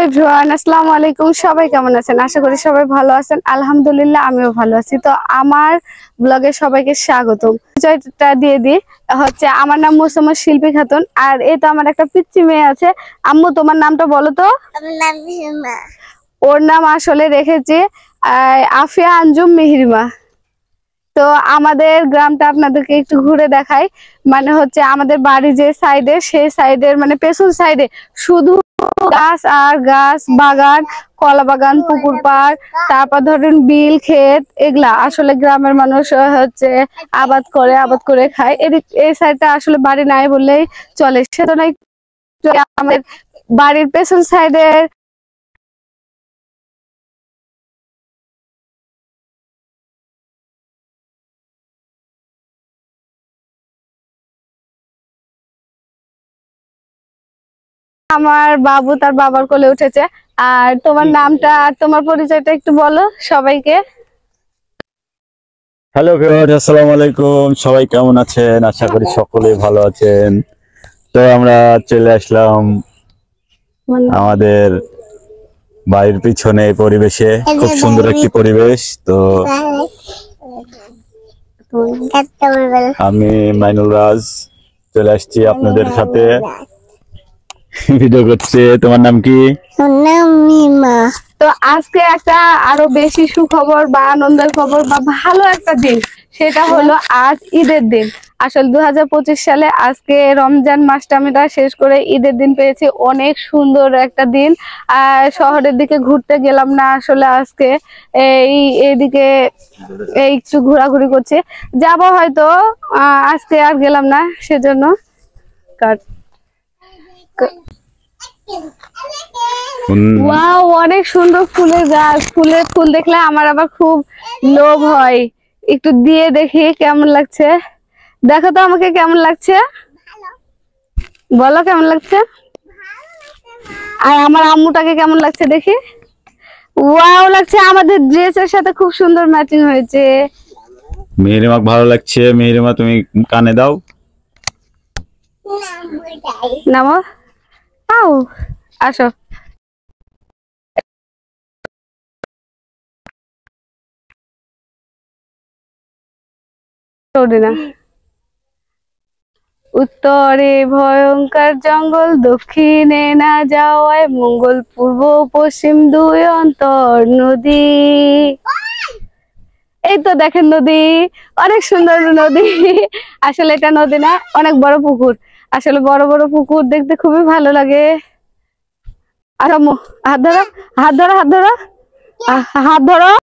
Everyone, আসসালামু আলাইকুম। সবাই কেমন আছেন? আশা করি সবাই ভালো আছেন। আলহামদুলিল্লাহ, আমিও ভালো আছি। তো আমার ব্লগে সবাইকে স্বাগতম। পরিচয়টা দিয়ে দিই, আমার নাম মোসাম্মদ শিল্পী খাতুন। আর এই তো আমার একটা পিচ্চি মেয়ে আছে। আম্মু, তোমার নামটা বলো তো। আমার নাম হিমা। ওর নাম আসলে রেখেছি আফিয়া আঞ্জুম মেহেরিমা। তো আমাদের গ্রামটা আপনাদেরকে একটু ঘুরে দেখাই। মানে আমাদের বাড়ি যে সাইডে, সেই সাইডের মানে পেছন সাইডে শুধু গাছ আর গাছ, বাগান, কলা বাগান, পুকুর পাড়, তারপর ধরেন বিল, ক্ষেত। এগুলা আসলে গ্রামের মানুষ আবাদ করে খায়। এই সাইডটা আসলে বাড়ি নাই বললেই চলে। সেজন্য আমাদের বাড়ির পেছন সাইডের আমার বাবু তার বাবার কোলে উঠেছে। আর তোমার নামটা আর তোমার পরিচয়টা একটু বলো সবাইকে। হ্যালো ভিউয়ার্স, আসসালামু আলাইকুম। সবাই কেমন আছেন? আশা করি সকলেই ভালো আছেন। তো আমরা চলে আসলাম আমাদের বাড়ির পিছনে পরিবেশে। খুব সুন্দর একটি পরিবেশ। তো আমি মাইনুল রাজ চলে আসছি আপনাদের সাথে ভিডিও করছে। তোমার নাম কি? তো আজকে একটা আরো বেশি সুখবর বা আনন্দের খবর বা ভালো একটা দিন, সেটা হলো আজ ঈদের দিন। আসলে 2025 সালে আজকে রমজান মাসটা আমরা শেষ করে ঈদের দিন পেয়েছি। অনেক সুন্দর একটা দিন। আর শহরের দিকে ঘুরতে গেলাম না আসলে আজকে, এইদিকে একটু ঘোরাঘুরি করছি। যাব হয়তো, আজকে আর গেলাম না সেজন্য। ওয়াও, অনেক সুন্দর ফুলের গাছ। ফুল দেখলে আমার আবার খুব লোভ হয়। একটু দিয়ে দেখি কেমন লাগছে। দেখো তো আমাকে কেমন লাগছে, বলো কেমন লাগছে। আর আমার আম্মুটাকে কেমন লাগছে দেখি। ওয়াও লাগছে, আমাদের ড্রেসের সাথে খুব সুন্দর ম্যাচিং হয়েছে। মেহেরিমা ভালো লাগছে। মেহেরিমা তুমি কানে দাও। নামো, আও, আসো। না, উত্তরে ভয়ঙ্কর জঙ্গল, দক্ষিণে না যাওয়ায় মঙ্গল, পূর্ব পশ্চিম দুই অন্তর নদী। এই তো দেখেন নদী, অনেক সুন্দর নদী। আসলে এটা নদী না, অনেক বড় পুকুর। আসলে বড় বড় পুকুর দেখতে খুবই ভালো লাগে। আর হাত ধরো, হাত ধরো, হাত ধরো, হাত ধরো।